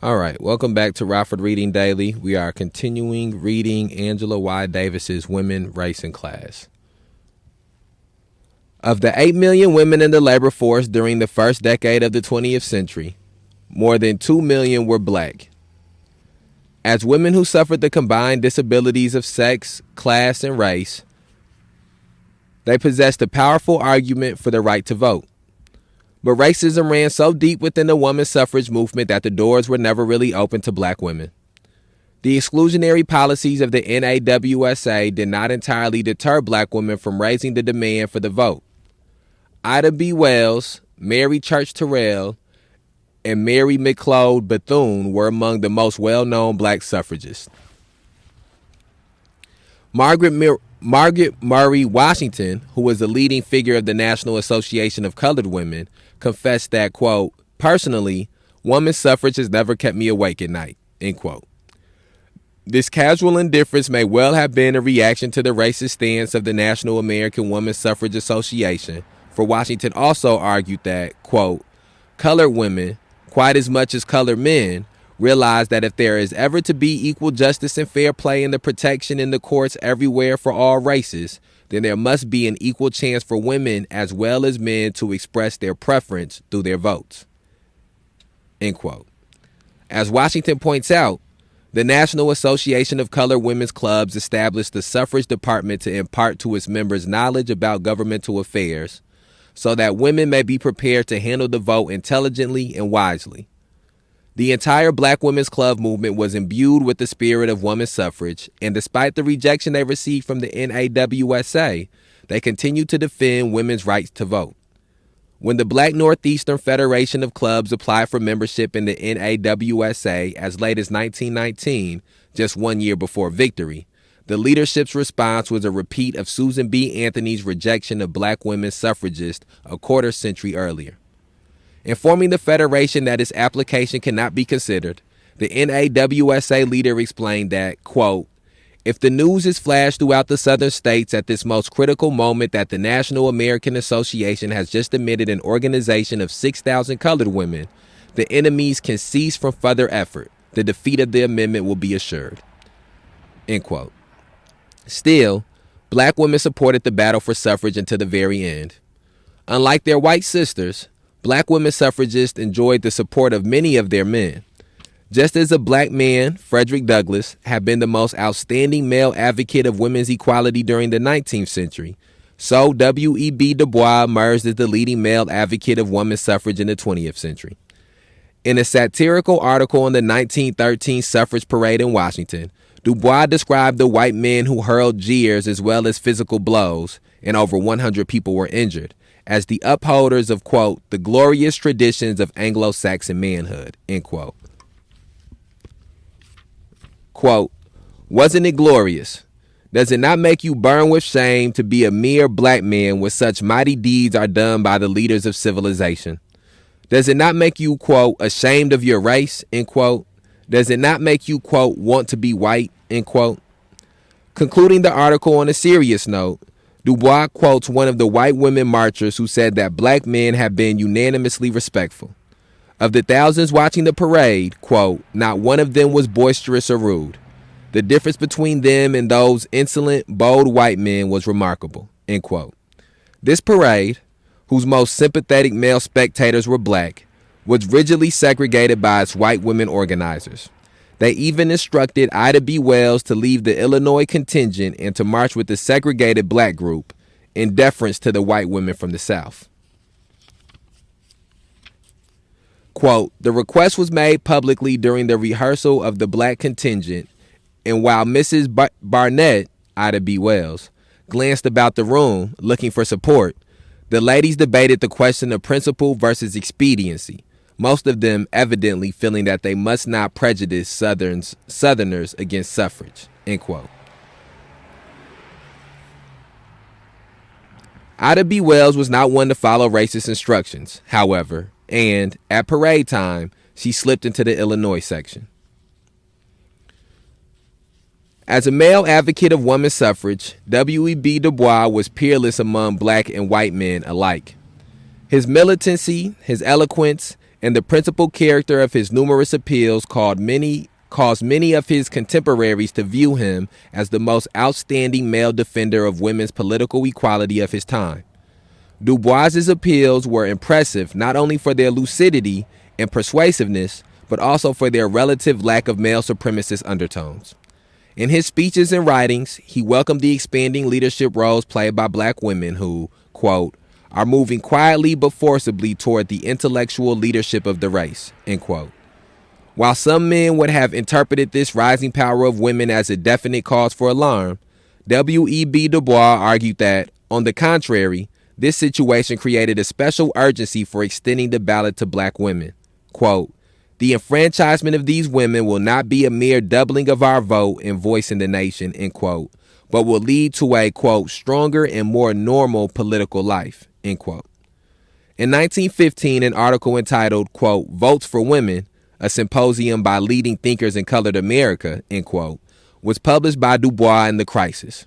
All right, welcome back to Rockford Reading Daily. We are continuing reading Angela Y. Davis's Women, Race, and Class. Of the 8 million women in the labor force during the first decade of the 20th century, more than 2 million were black. As women who suffered the combined disabilities of sex, class, and race, they possessed a powerful argument for the right to vote. But racism ran so deep within the women's suffrage movement that the doors were never really open to black women. The exclusionary policies of the NAWSA did not entirely deter black women from raising the demand for the vote. Ida B. Wells, Mary Church Terrell, and Mary McLeod Bethune were among the most well-known black suffragists. Margaret Murray Washington, who was the leading figure of the National Association of Colored Women, confessed that, quote, "Personally, women's suffrage has never kept me awake at night," end quote. This casual indifference may well have been a reaction to the racist stance of the National American Women's Suffrage Association, for Washington also argued that, quote, "Colored women, quite as much as colored men, realize that if there is ever to be equal justice and fair play in the protection in the courts everywhere for all races, then there must be an equal chance for women as well as men to express their preference through their votes," end quote. As Washington points out, the National Association of Colored Women's Clubs established the suffrage department to impart to its members knowledge about governmental affairs so that women may be prepared to handle the vote intelligently and wisely. The entire Black Women's Club movement was imbued with the spirit of women's suffrage, and despite the rejection they received from the NAWSA, they continued to defend women's rights to vote. When the Black Northeastern Federation of Clubs applied for membership in the NAWSA as late as 1919, just 1 year before victory, the leadership's response was a repeat of Susan B. Anthony's rejection of black women's suffragists a quarter century earlier. Informing the Federation that its application cannot be considered, the NAWSA leader explained that, quote, "If the news is flashed throughout the southern states at this most critical moment that the National American Association has just admitted an organization of 6,000 colored women, the enemies can cease from further effort. The defeat of the amendment will be assured," end quote. Still, black women supported the battle for suffrage until the very end. Unlike their white sisters, black women suffragists enjoyed the support of many of their men. Just as a black man, Frederick Douglass, had been the most outstanding male advocate of women's equality during the 19th century, so W.E.B. Du Bois emerged as the leading male advocate of women's suffrage in the 20th century. In a satirical article on the 1913 suffrage parade in Washington, Du Bois described the white men who hurled jeers as well as physical blows, and over 100 people were injured, as the upholders of, quote, "the glorious traditions of Anglo-Saxon manhood," end quote. Quote, "Wasn't it glorious? Does it not make you burn with shame to be a mere black man when such mighty deeds are done by the leaders of civilization? Does it not make you, quote, ashamed of your race," end quote? Does it not make you, quote, want to be white, end quote? Concluding the article on a serious note, Du Bois quotes one of the white women marchers who said that black men have been unanimously respectful. Of the thousands watching the parade, quote, "not one of them was boisterous or rude. The difference between them and those insolent, bold white men was remarkable," end quote. This parade, whose most sympathetic male spectators were black, was rigidly segregated by its white women organizers. They even instructed Ida B. Wells to leave the Illinois contingent and to march with the segregated black group in deference to the white women from the South. Quote, "The request was made publicly during the rehearsal of the black contingent, and while Mrs. Barnett, Ida B. Wells, glanced about the room looking for support, the ladies debated the question of principle versus expediency, most of them evidently feeling that they must not prejudice Southerners against suffrage," end quote. Ida B. Wells was not one to follow racist instructions, however, and at parade time, she slipped into the Illinois section. As a male advocate of women's suffrage, W.E.B. Du Bois was peerless among black and white men alike. His militancy, his eloquence, and the principal character of his numerous appeals caused many of his contemporaries to view him as the most outstanding male defender of women's political equality of his time. Du Bois's appeals were impressive not only for their lucidity and persuasiveness, but also for their relative lack of male supremacist undertones. In his speeches and writings, he welcomed the expanding leadership roles played by black women who, quote, are moving quietly but forcibly toward the intellectual leadership of the race, end quote. While some men would have interpreted this rising power of women as a definite cause for alarm, W.E.B. Du Bois argued that, on the contrary, this situation created a special urgency for extending the ballot to black women. Quote, the enfranchisement of these women will not be a mere doubling of our vote and voice in the nation, end quote, but will lead to a, quote, stronger and more normal political life, end quote. In 1915, an article entitled, quote, Votes for Women, a symposium by leading thinkers in colored America, end quote, was published by Du Bois in the Crisis.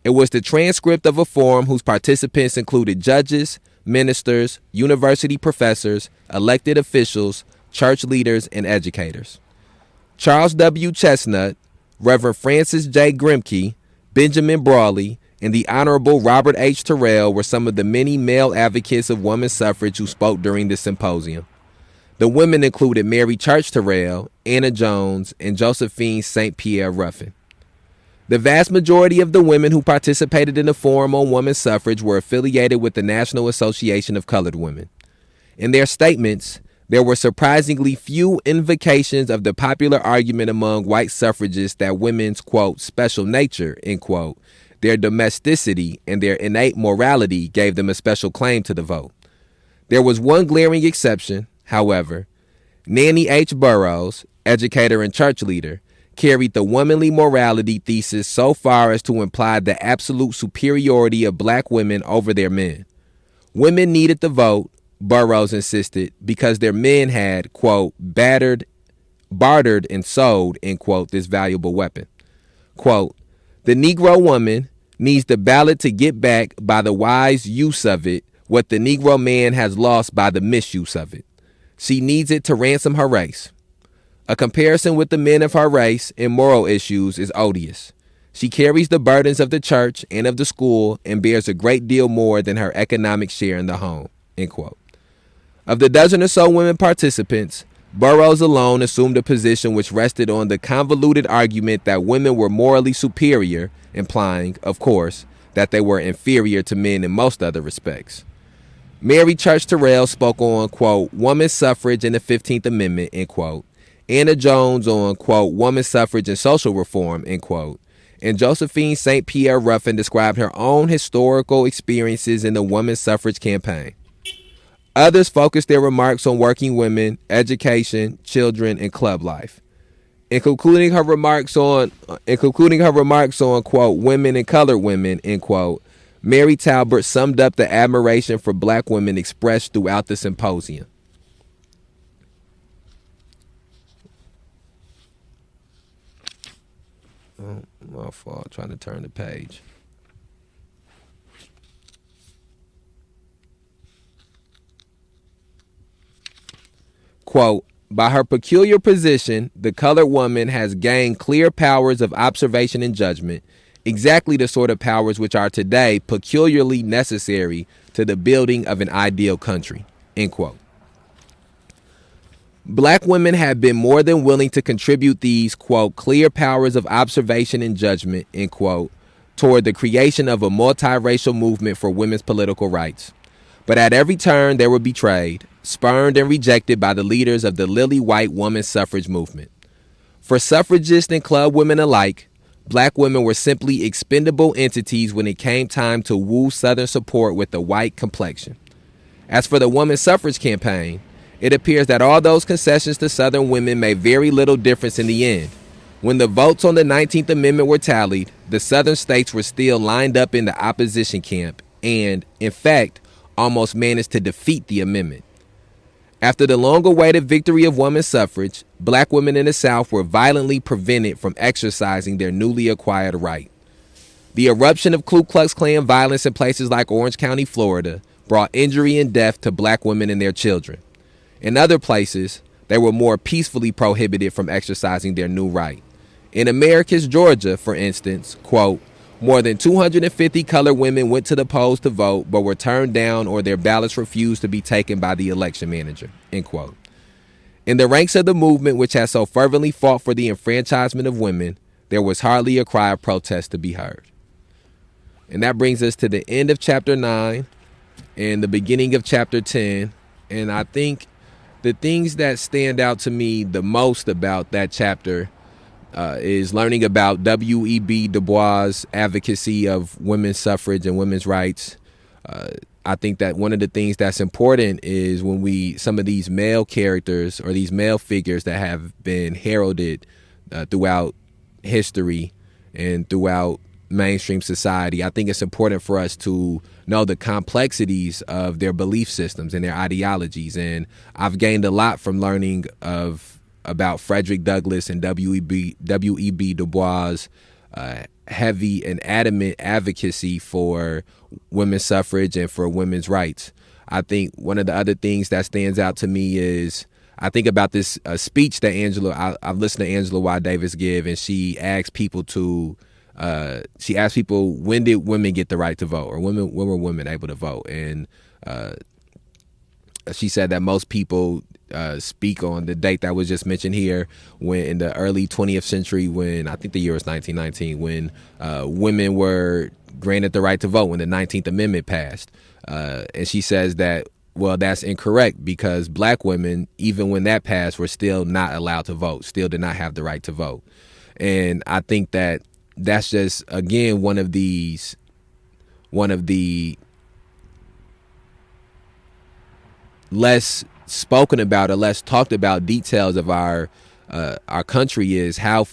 It was the transcript of a forum whose participants included judges, ministers, university professors, elected officials, church leaders, and educators. Charles W. Chestnut, Reverend Francis J. Grimke, Benjamin Brawley, and the Honorable Robert H. Terrell were some of the many male advocates of women's suffrage who spoke during the symposium. The women included Mary Church Terrell, Anna Jones, and Josephine St. Pierre Ruffin. The vast majority of the women who participated in the Forum on Women's Suffrage were affiliated with the National Association of Colored Women. In their statements, there were surprisingly few invocations of the popular argument among white suffragists that women's, quote, special nature, end quote, their domesticity, and their innate morality gave them a special claim to the vote. There was one glaring exception, however. Nannie H. Burroughs, educator and church leader, carried the womanly morality thesis so far as to imply the absolute superiority of black women over their men. Women needed the vote, Burroughs insisted, because their men had, quote, bartered and sold, end quote, this valuable weapon. Quote, the Negro woman needs the ballot to get back by the wise use of it what the Negro man has lost by the misuse of it. She needs it to ransom her race. A comparison with the men of her race in moral issues is odious. She carries the burdens of the church and of the school and bears a great deal more than her economic share in the home, end quote. Of the dozen or so women participants, Burroughs alone assumed a position which rested on the convoluted argument that women were morally superior, implying, of course, that they were inferior to men in most other respects. Mary Church Terrell spoke on, quote, women's suffrage and the 15th Amendment, end quote. Anna Jones on, quote, women's suffrage and social reform, end quote. And Josephine St. Pierre Ruffin described her own historical experiences in the women's suffrage campaign. Others focused their remarks on working women, education, children, and club life. In concluding her remarks on, quote, women and colored women, end quote, Mary Talbert summed up the admiration for black women expressed throughout the symposium. Oh, my fault, trying to turn the page. Quote, by her peculiar position, the colored woman has gained clear powers of observation and judgment, exactly the sort of powers which are today peculiarly necessary to the building of an ideal country, end quote. Black women have been more than willing to contribute these, quote, clear powers of observation and judgment, end quote, toward the creation of a multiracial movement for women's political rights. But at every turn, they were betrayed, spurned and rejected by the leaders of the lily-white women's suffrage movement. For suffragists and club women alike, black women were simply expendable entities when it came time to woo Southern support with a white complexion. As for the women's suffrage campaign, it appears that all those concessions to Southern women made very little difference in the end. When the votes on the 19th Amendment were tallied, the Southern states were still lined up in the opposition camp and, in fact, almost managed to defeat the amendment. After the long-awaited victory of women's suffrage, black women in the South were violently prevented from exercising their newly acquired right. The eruption of Ku Klux Klan violence in places like Orange County, Florida, brought injury and death to black women and their children. In other places, they were more peacefully prohibited from exercising their new right. In America's Georgia, for instance, quote, more than 250 colored women went to the polls to vote but were turned down or their ballots refused to be taken by the election manager, end quote. In the ranks of the movement which has so fervently fought for the enfranchisement of women, there was hardly a cry of protest to be heard. And that brings us to the end of chapter 9 and the beginning of chapter 10. And I think the things that stand out to me the most about that chapter is learning about W.E.B. Du Bois' advocacy of women's suffrage and women's rights. I think that one of the things that's important is when some of these male characters or these male figures that have been heralded throughout history and throughout mainstream society, I think it's important for us to know the complexities of their belief systems and their ideologies. And I've gained a lot from learning about Frederick Douglass and W.E.B. Du Bois' heavy and adamant advocacy for women's suffrage and for women's rights. I think one of the other things that stands out to me is I think about this speech that I've listened to Angela Y. Davis give, and she asks people when did women get the right to vote, or when were women able to vote? And she said that most people speak on the date that was just mentioned here, when in the early 20th century, when I think the year was 1919, when women were granted the right to vote, when the 19th Amendment passed. And she says that, well, that's incorrect, because black women, even when that passed, were still not allowed to vote, still did not have the right to vote. And I think that that's just, again, one of the less spoken about or less talked about details of our country is how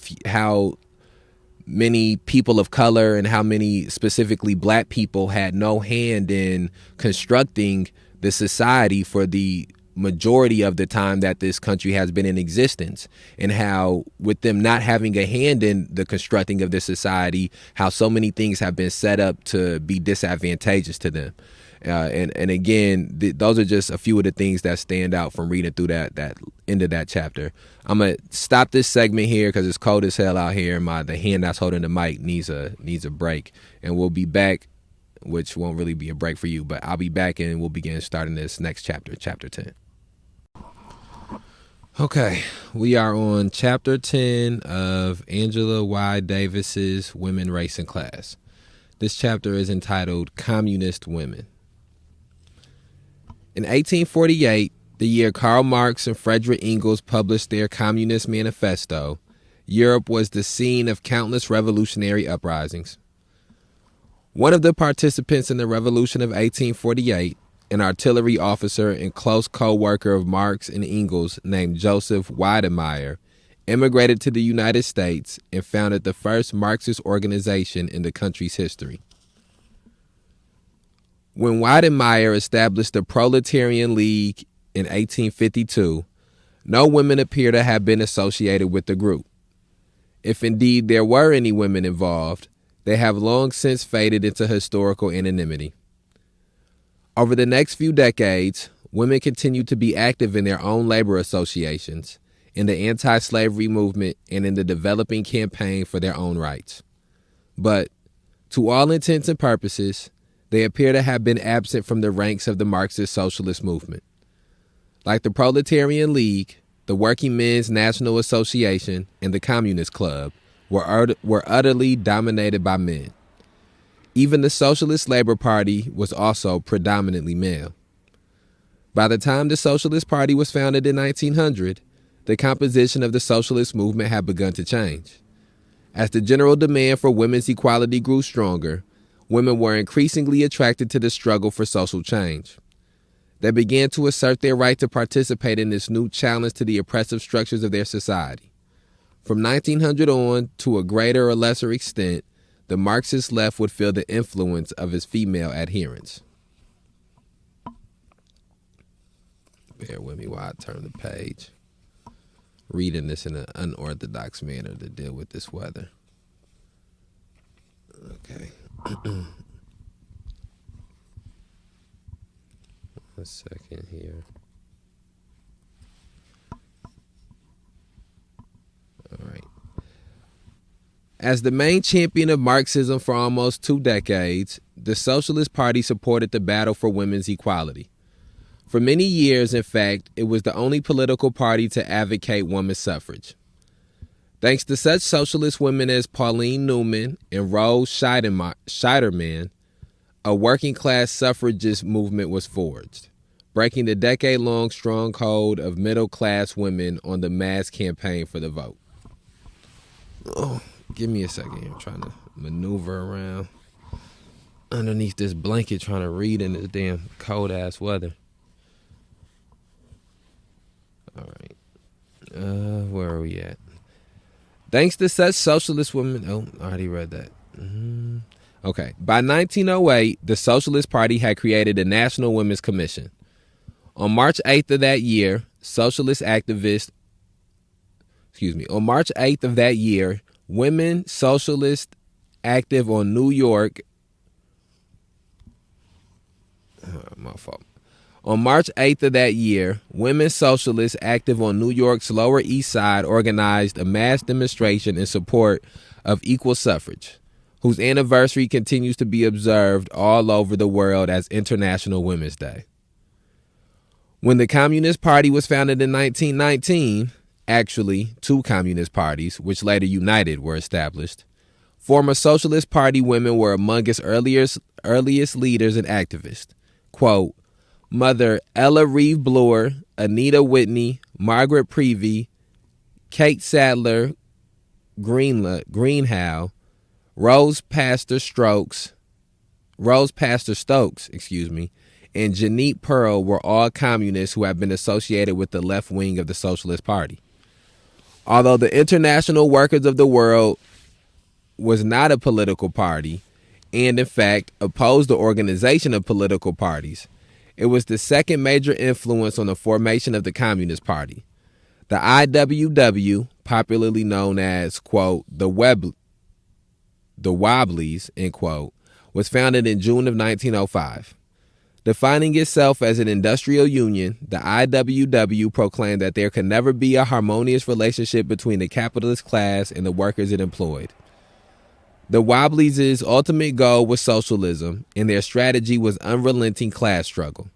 many people of color and how many specifically black people had no hand in constructing the society for the majority of the time that this country has been in existence, and how with them not having a hand in the constructing of this society, how so many things have been set up to be disadvantageous to them. And again, those are just a few of the things that stand out from reading through that end of that chapter. I'm gonna stop this segment here because it's cold as hell out here. The hand that's holding the mic needs a break, and we'll be back, which won't really be a break for you, but I'll be back and we'll begin starting this next chapter, chapter 10. Okay, we are on chapter 10 of Angela Y. Davis's Women, Race, and Class. This chapter is entitled Communist Women. In 1848, the year Karl Marx and Friedrich Engels published their Communist Manifesto, Europe was the scene of countless revolutionary uprisings. One of the participants in the Revolution of 1848, an artillery officer and close co-worker of Marx and Engels named Joseph Weidenmayer, immigrated to the United States and founded the first Marxist organization in the country's history. When Weidenmayer established the Proletarian League in 1852, no women appear to have been associated with the group. If indeed there were any women involved, they have long since faded into historical anonymity. Over the next few decades, women continued to be active in their own labor associations, in the anti-slavery movement, and in the developing campaign for their own rights. But, to all intents and purposes, they appear to have been absent from the ranks of the Marxist socialist movement. Like the Proletarian League, the Working Men's National Association, and the Communist Club were utterly dominated by men. Even the Socialist Labor Party was also predominantly male. By the time the Socialist Party was founded in 1900, the composition of the socialist movement had begun to change. As the general demand for women's equality grew stronger, women were increasingly attracted to the struggle for social change. They began to assert their right to participate in this new challenge to the oppressive structures of their society. From 1900 on, to a greater or lesser extent, the Marxist left would feel the influence of its female adherents. Bear with me while I turn the page. Reading this in an unorthodox manner to deal with this weather. Okay. One second here. As the main champion of Marxism for almost 2 decades, the Socialist Party supported the battle for women's equality. For many years, in fact, it was the only political party to advocate women's suffrage. Thanks to such socialist women as Pauline Newman and Rose Scheiderman, a working-class suffragist movement was forged, breaking the decade-long stronghold of middle-class women on the mass campaign for the vote. Oh, give me a second. I'm trying to maneuver around underneath this blanket trying to read in this damn cold-ass weather. All right. Where are we at? Thanks to such socialist women... Oh, I already read that. Okay. By 1908, the Socialist Party had created a National Women's Commission. On March 8th of that year, on March 8th of that year, women socialists active on New York... my fault. On March 8th of that year, women socialists active on New York's Lower East Side organized a mass demonstration in support of equal suffrage, whose anniversary continues to be observed all over the world as International Women's Day. When the Communist Party was founded in 1919, actually 2 communist parties, which later united, were established. Former Socialist Party women were among its earliest leaders and activists. Quote, Mother Ella Reeve Bloor, Anita Whitney, Margaret Prevey, Kate Sadler Greenhow, Rose Pastor Stokes, and Jeanette Pearl were all communists who have been associated with the left wing of the Socialist Party. Although the International Workers of the World was not a political party, and in fact opposed the organization of political parties, it was the second major influence on the formation of the Communist Party. The IWW, popularly known as, quote, the Wobblies, end quote, was founded in June of 1905. Defining itself as an industrial union, the IWW proclaimed that there could never be a harmonious relationship between the capitalist class and the workers it employed. The Wobblies' ultimate goal was socialism, and their strategy was unrelenting class struggle.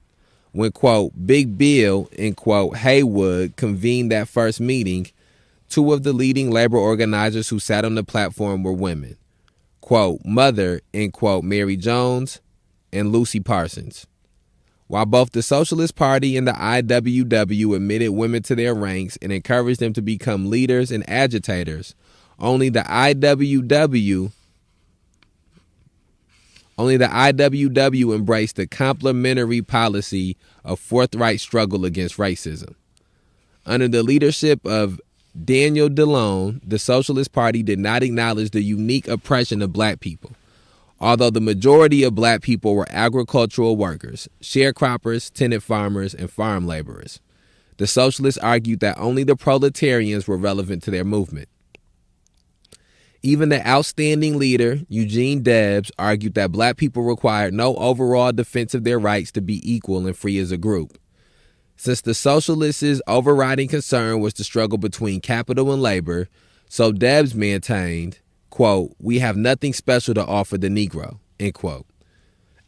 When, quote, Big Bill, end quote, Haywood convened that first meeting, 2 of the leading labor organizers who sat on the platform were women. Quote, Mother, end quote, Mary Jones and Lucy Parsons. While both the Socialist Party and the IWW admitted women to their ranks and encouraged them to become leaders and agitators, only the IWW embraced the complementary policy of forthright struggle against racism. Under the leadership of Daniel DeLone, the Socialist Party did not acknowledge the unique oppression of black people. Although the majority of black people were agricultural workers, sharecroppers, tenant farmers, and farm laborers, the Socialists argued that only the proletarians were relevant to their movement. Even the outstanding leader, Eugene Debs, argued that black people required no overall defense of their rights to be equal and free as a group. Since the Socialists' overriding concern was the struggle between capital and labor, so Debs maintained, quote, we have nothing special to offer the Negro, end quote.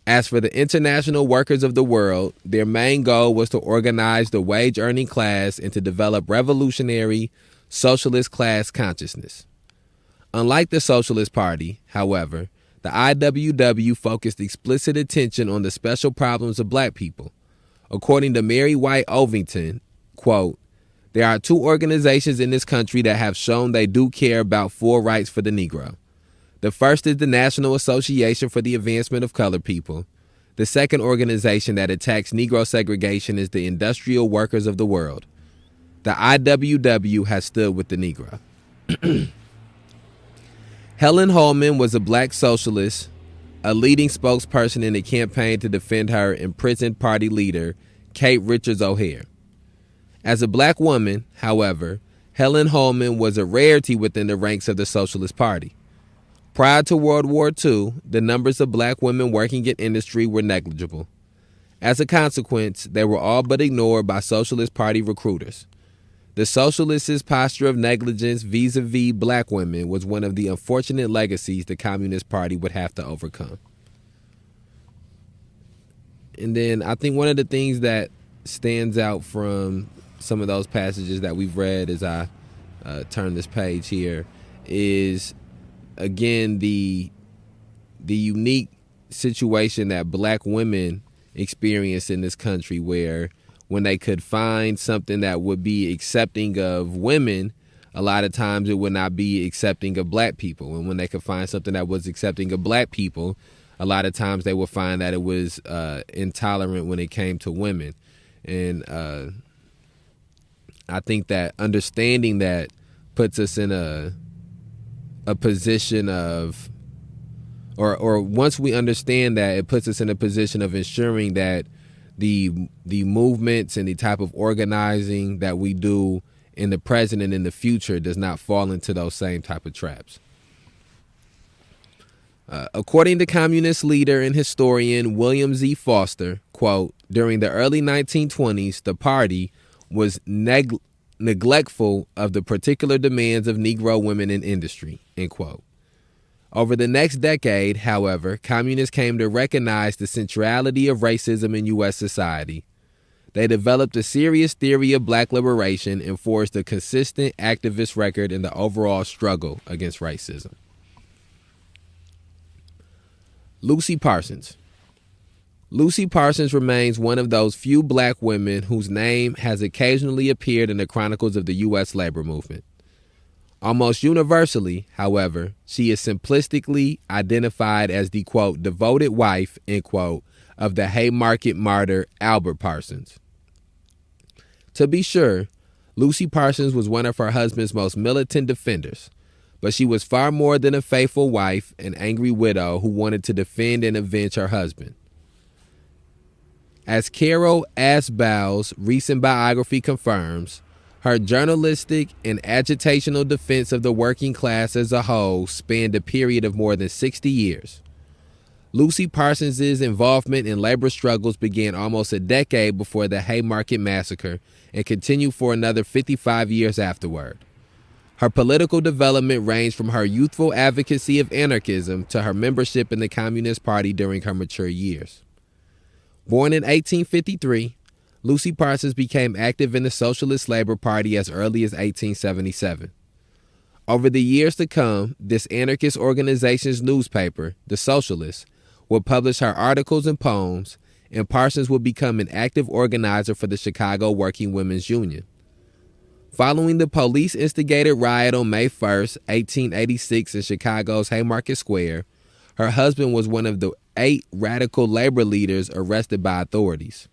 As for the International Workers of the World, their main goal was to organize the wage-earning class and to develop revolutionary socialist class consciousness. Unlike the Socialist Party, however, the IWW focused explicit attention on the special problems of black people. According to Mary White Ovington, quote, there are 2 organizations in this country that have shown they do care about full rights for the Negro. The first is the National Association for the Advancement of Colored People. The second organization that attacks Negro segregation is the Industrial Workers of the World. The IWW has stood with the Negro. Helen Holman was a black socialist, a leading spokesperson in the campaign to defend her imprisoned party leader, Kate Richards O'Hare. As a black woman, however, Helen Holman was a rarity within the ranks of the Socialist Party. Prior to World War II, the numbers of black women working in industry were negligible. As a consequence, they were all but ignored by Socialist Party recruiters. The socialists' posture of negligence vis-a-vis black women was one of the unfortunate legacies the Communist Party would have to overcome. And then I think one of the things that stands out from some of those passages that we've read as I turn this page here is, again, the unique situation that black women experience in this country, where when they could find something that would be accepting of women, a lot of times it would not be accepting of black people. And when they could find something that was accepting of black people, a lot of times they would find that it was intolerant when it came to women. And I think that understanding that puts us in a position of, or once we understand that, it puts us in a position of ensuring that the movements and the type of organizing that we do in the present and in the future does not fall into those same type of traps. According to communist leader and historian William Z. Foster, quote, during the early 1920s, the party was neglectful of the particular demands of Negro women in industry, end quote. Over the next decade, however, communists came to recognize the centrality of racism in U.S. society. They developed a serious theory of black liberation and forged a consistent activist record in the overall struggle against racism. Lucy Parsons. Lucy Parsons remains one of those few black women whose name has occasionally appeared in the chronicles of the U.S. labor movement. Almost universally, however, she is simplistically identified as the, quote, devoted wife, end quote, of the Haymarket martyr Albert Parsons. To be sure, Lucy Parsons was one of her husband's most militant defenders, but she was far more than a faithful wife, an angry widow who wanted to defend and avenge her husband. As Carol Asbaugh's recent biography confirms, her journalistic and agitational defense of the working class as a whole spanned a period of more than 60 years. Lucy Parsons' involvement in labor struggles began almost a decade before the Haymarket Massacre and continued for another 55 years afterward. Her political development ranged from her youthful advocacy of anarchism to her membership in the Communist Party during her mature years. Born in 1853, Lucy Parsons became active in the Socialist Labor Party as early as 1877. Over the years to come, this anarchist organization's newspaper, The Socialist, would publish her articles and poems, and Parsons would become an active organizer for the Chicago Working Women's Union. Following the police-instigated riot on May 1st, 1886 in Chicago's Haymarket Square, her husband was one of the 8 radical labor leaders arrested by authorities.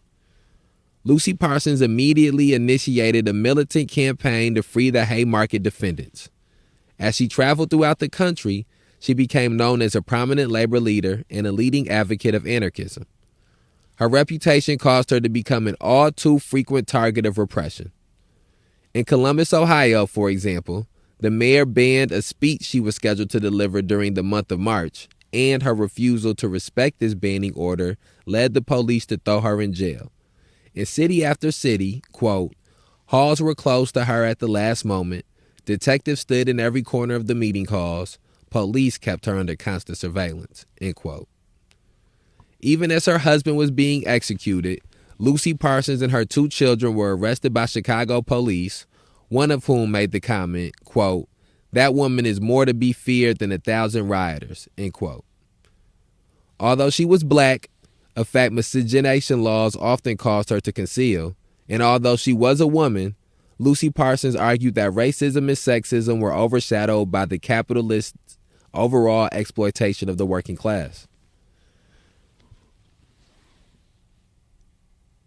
Lucy Parsons immediately initiated a militant campaign to free the Haymarket defendants. As she traveled throughout the country, she became known as a prominent labor leader and a leading advocate of anarchism. Her reputation caused her to become an all too frequent target of repression. In Columbus, Ohio, for example, the mayor banned a speech she was scheduled to deliver during the month of March, and her refusal to respect this banning order led the police to throw her in jail. In city after city, quote, halls were closed to her at the last moment, detectives stood in every corner of the meeting halls, police kept her under constant surveillance, end quote. Even as her husband was being executed, Lucy Parsons and her 2 children were arrested by Chicago police, one of whom made the comment, quote, that woman is more to be feared than 1,000 rioters, end quote. Although she was black, a fact miscegenation laws often caused her to conceal, and although she was a woman, Lucy Parsons argued that racism and sexism were overshadowed by the capitalists' overall exploitation of the working class.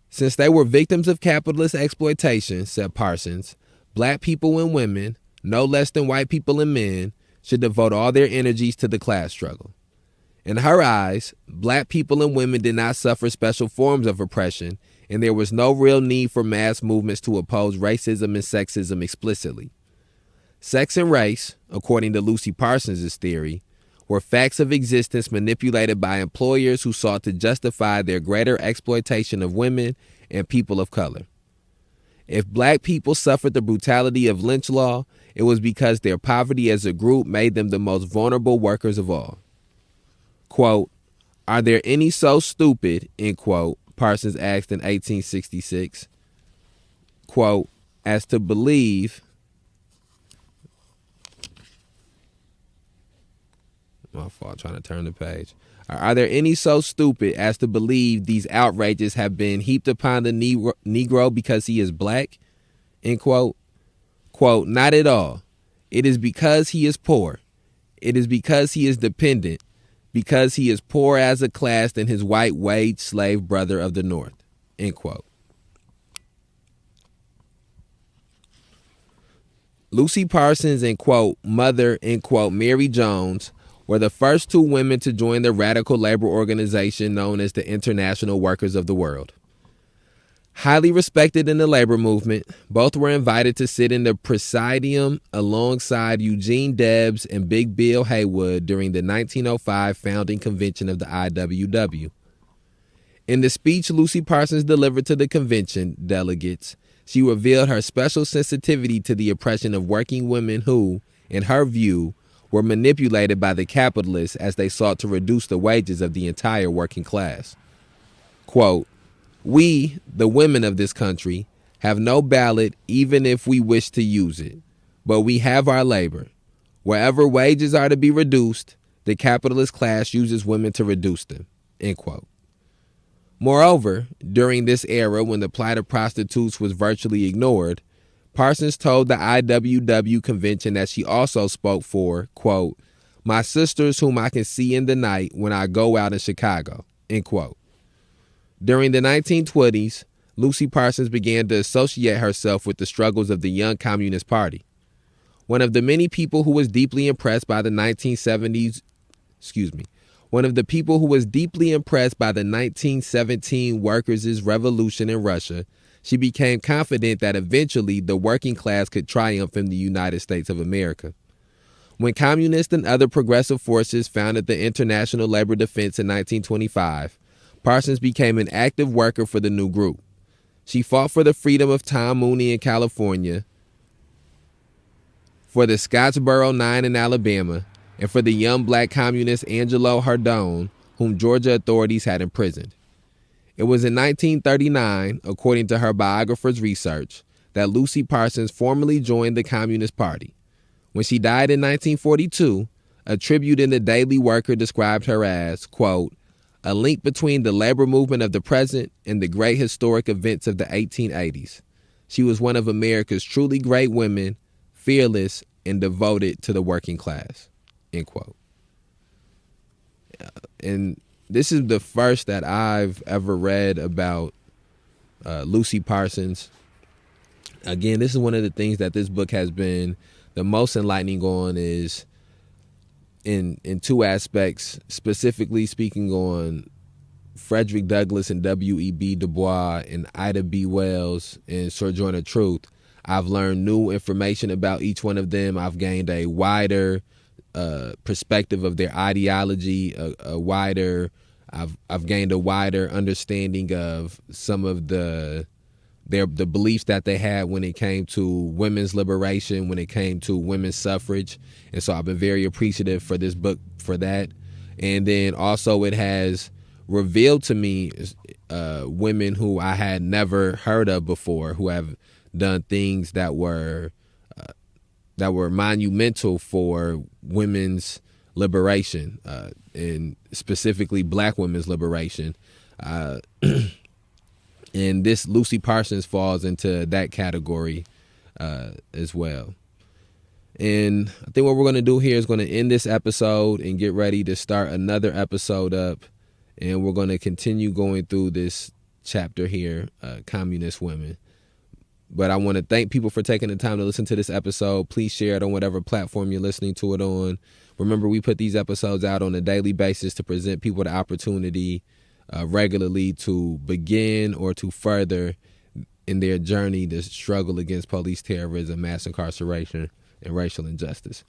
Since they were victims of capitalist exploitation, said Parsons, black people and women, no less than white people and men, should devote all their energies to the class struggle. In her eyes, black people and women did not suffer special forms of oppression, and there was no real need for mass movements to oppose racism and sexism explicitly. Sex and race, according to Lucy Parsons' theory, were facts of existence manipulated by employers who sought to justify their greater exploitation of women and people of color. If black people suffered the brutality of lynch law, it was because their poverty as a group made them the most vulnerable workers of all. Quote, are there any so stupid, end quote, Parsons asked in 1866, quote, as to believe, my fault, trying to turn the page. Are there any so stupid as to believe these outrages have been heaped upon the Negro because he is black? End quote. Quote, not at all. It is because he is poor. It is because he is dependent, because he is poor as a class than his white wage slave brother of the North. End quote. Lucy Parsons and, quote, mother, end quote, Mary Jones were the first two women to join the radical labor organization known as the International Workers of the World. Highly respected in the labor movement, both were invited to sit in the presidium alongside Eugene Debs and Big Bill Haywood during the 1905 founding convention of the IWW. In the speech Lucy Parsons delivered to the convention delegates, she revealed her special sensitivity to the oppression of working women who, in her view, were manipulated by the capitalists as they sought to reduce the wages of the entire working class. Quote, we, the women of this country, have no ballot even if we wish to use it, but we have our labor. Wherever wages are to be reduced, the capitalist class uses women to reduce them, end quote. Moreover, during this era when the plight of prostitutes was virtually ignored, Parsons told the IWW convention that she also spoke for, quote, my sisters whom I can see in the night when I go out in Chicago, end quote. During the 1920s, Lucy Parsons began to associate herself with the struggles of the Young Communist Party. One of the many people who was deeply impressed by the 1917 workers' revolution in Russia, she became confident that eventually the working class could triumph in the United States of America. When communists and other progressive forces founded the International Labor Defense in 1925, Parsons became an active worker for the new group. She fought for the freedom of Tom Mooney in California, for the Scottsboro Nine in Alabama, and for the young black communist Angelo Hardone, whom Georgia authorities had imprisoned. It was in 1939, according to her biographer's research, that Lucy Parsons formally joined the Communist Party. When she died in 1942, a tribute in the Daily Worker described her as, quote, a link between the labor movement of the present and the great historic events of the 1880s. She was one of America's truly great women, fearless and devoted to the working class, end quote. And this is the first that I've ever read about Lucy Parsons. Again, this is one of the things that this book has been the most enlightening on, is in two aspects, specifically speaking on Frederick Douglass and W.E.B. Du Bois and Ida B. Wells and Sojourner Truth. I've learned new information about each one of them. I've gained a wider perspective of their ideology, I've gained a wider understanding of some of the beliefs that they had when it came to women's liberation, when it came to women's suffrage. And so I've been very appreciative for this book for that. And then also it has revealed to me women who I had never heard of before, who have done things that were monumental for women's liberation, and specifically black women's liberation. And this Lucy Parsons falls into that category as well. And I think what we're going to do here is going to end this episode and get ready to start another episode up. And we're going to continue going through this chapter here, Communist Women. But I want to thank people for taking the time to listen to this episode. Please share it on whatever platform you're listening to it on. Remember, we put these episodes out on a daily basis to present people the opportunity regularly to begin or to further in their journey to struggle against police terrorism, mass incarceration, and racial injustice.